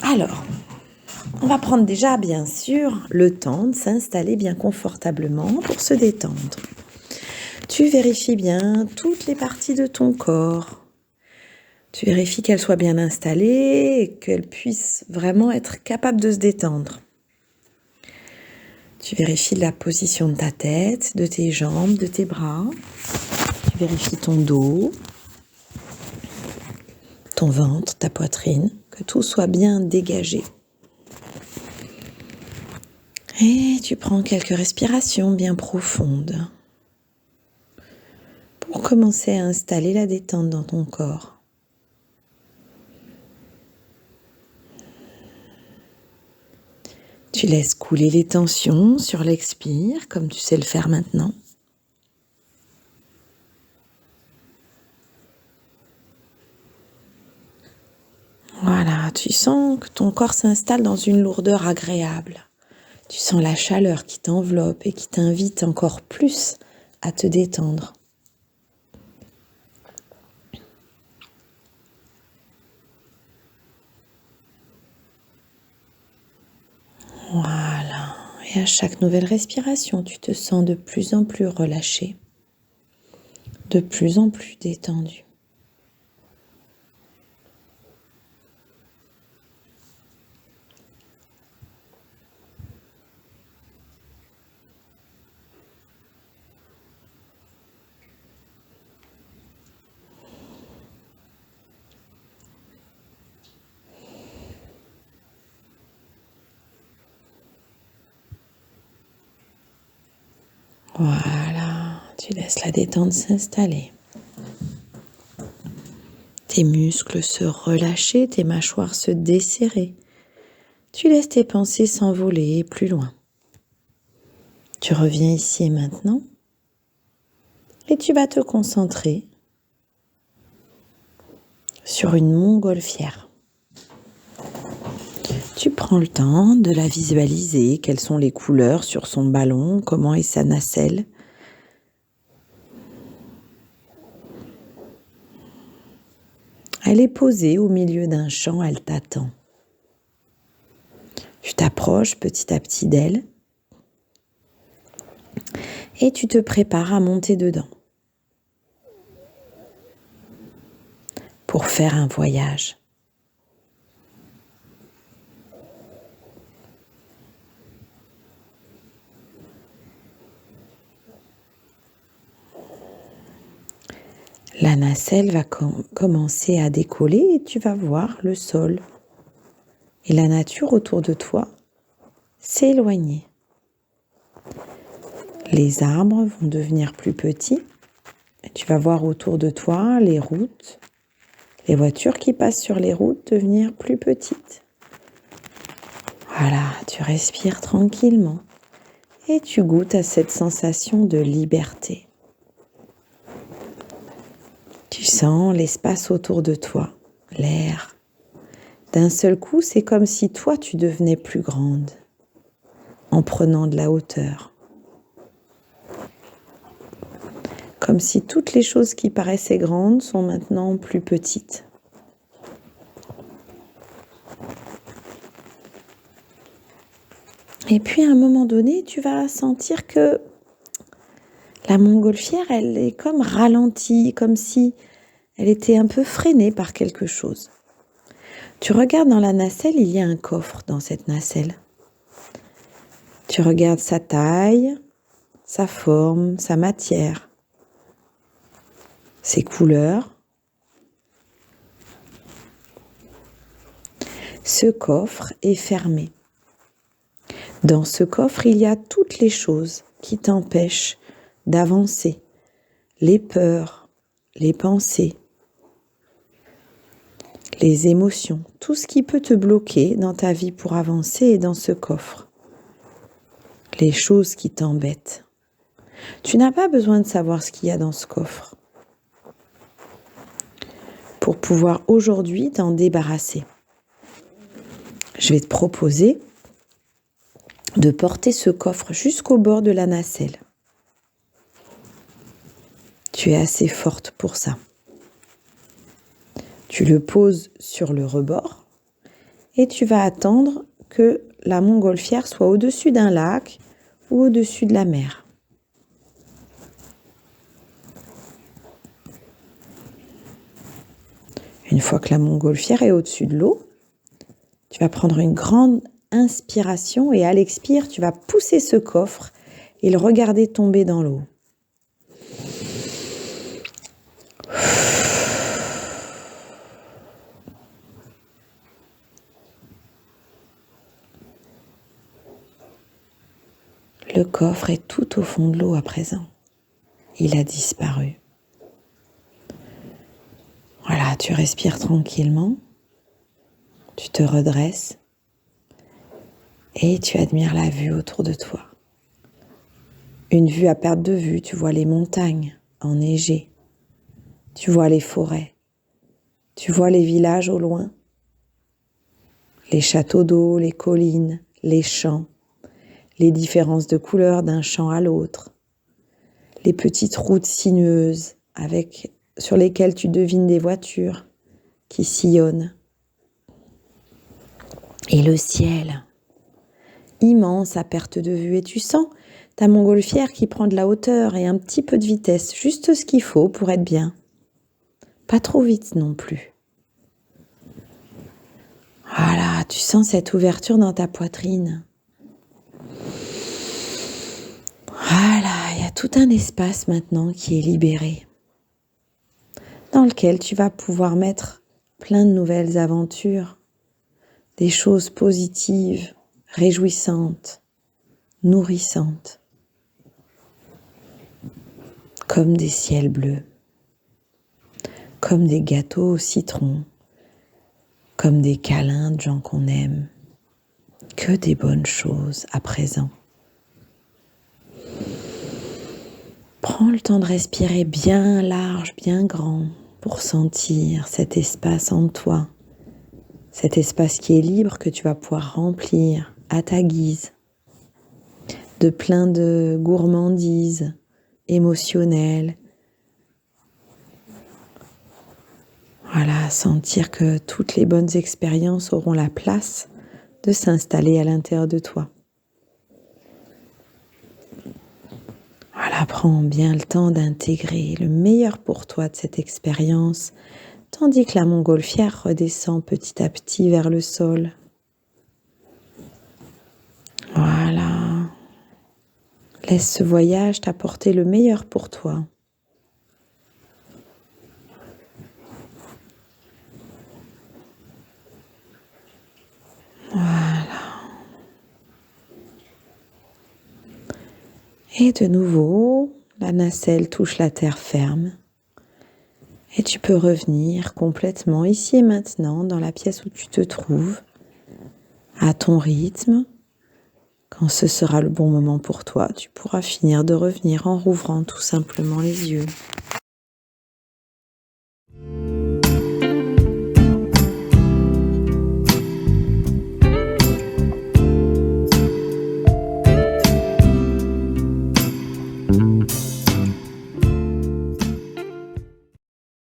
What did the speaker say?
Alors, on va prendre déjà, bien sûr, le temps de s'installer bien confortablement pour se détendre. Tu vérifies bien toutes les parties de ton corps. Tu vérifies qu'elles soient bien installées et qu'elles puissent vraiment être capables de se détendre. Tu vérifies la position de ta tête, de tes jambes, de tes bras. Tu vérifies ton dos, ton ventre, ta poitrine, que tout soit bien dégagé. Et tu prends quelques respirations bien profondes pour commencer à installer la détente dans ton corps. Tu laisses couler les tensions sur l'expire, comme tu sais le faire maintenant. Voilà, tu sens que ton corps s'installe dans une lourdeur agréable. Tu sens la chaleur qui t'enveloppe et qui t'invite encore plus à te détendre. Voilà, et à chaque nouvelle respiration, tu te sens de plus en plus relâché, de plus en plus détendu. Voilà, tu laisses la détente s'installer. Tes muscles se relâcher, tes mâchoires se desserrer. Tu laisses tes pensées s'envoler plus loin. Tu reviens ici et maintenant et tu vas te concentrer sur une montgolfière. Tu prends le temps de la visualiser, quelles sont les couleurs sur son ballon, comment est sa nacelle. Elle est posée au milieu d'un champ, elle t'attend. Tu t'approches petit à petit d'elle et tu te prépares à monter dedans pour faire un voyage. La nacelle va commencer à décoller et tu vas voir le sol et la nature autour de toi s'éloigner. Les arbres vont devenir plus petits et tu vas voir autour de toi les routes, les voitures qui passent sur les routes devenir plus petites. Voilà, tu respires tranquillement et tu goûtes à cette sensation de liberté. Tu sens l'espace autour de toi, l'air. D'un seul coup, c'est comme si toi, tu devenais plus grande, en prenant de la hauteur. Comme si toutes les choses qui paraissaient grandes sont maintenant plus petites. Et puis, à un moment donné, tu vas sentir que la montgolfière, elle est comme ralentie, comme si elle était un peu freinée par quelque chose. Tu regardes dans la nacelle, il y a un coffre dans cette nacelle. Tu regardes sa taille, sa forme, sa matière, ses couleurs. Ce coffre est fermé. Dans ce coffre, il y a toutes les choses qui t'empêchent d'avancer, les peurs, les pensées, les émotions, tout ce qui peut te bloquer dans ta vie pour avancer est dans ce coffre. Les choses qui t'embêtent. Tu n'as pas besoin de savoir ce qu'il y a dans ce coffre pour pouvoir aujourd'hui t'en débarrasser. Je vais te proposer de porter ce coffre jusqu'au bord de la nacelle. Tu es assez forte pour ça. Tu le poses sur le rebord et tu vas attendre que la montgolfière soit au-dessus d'un lac ou au-dessus de la mer. Une fois que la montgolfière est au-dessus de l'eau, tu vas prendre une grande inspiration et à l'expire, tu vas pousser ce coffre et le regarder tomber dans l'eau. Le coffre est tout au fond de l'eau à présent. Il a disparu. Voilà, tu respires tranquillement, tu te redresses et tu admires la vue autour de toi. Une vue à perte de vue, tu vois les montagnes enneigées, tu vois les forêts, tu vois les villages au loin, les châteaux d'eau, les collines, les champs, les différences de couleurs d'un champ à l'autre, les petites routes sinueuses sur lesquelles tu devines des voitures qui sillonnent. Et le ciel, immense à perte de vue, et tu sens ta montgolfière qui prend de la hauteur et un petit peu de vitesse, juste ce qu'il faut pour être bien. Pas trop vite non plus. Voilà, tu sens cette ouverture dans ta poitrine. Voilà, il y a tout un espace maintenant qui est libéré, dans lequel tu vas pouvoir mettre plein de nouvelles aventures, des choses positives, réjouissantes, nourrissantes, comme des ciels bleus, comme des gâteaux au citron, comme des câlins de gens qu'on aime, que des bonnes choses à présent. Prends le temps de respirer bien large, bien grand, pour sentir cet espace en toi, cet espace qui est libre que tu vas pouvoir remplir à ta guise, de plein de gourmandises émotionnelles. Voilà, sentir que toutes les bonnes expériences auront la place de s'installer à l'intérieur de toi. Voilà, prends bien le temps d'intégrer le meilleur pour toi de cette expérience, tandis que la montgolfière redescend petit à petit vers le sol. Voilà. Laisse ce voyage t'apporter le meilleur pour toi. Voilà. Et de nouveau, la nacelle touche la terre ferme. Et tu peux revenir complètement ici et maintenant dans la pièce où tu te trouves, à ton rythme. Quand ce sera le bon moment pour toi, tu pourras finir de revenir en rouvrant tout simplement les yeux.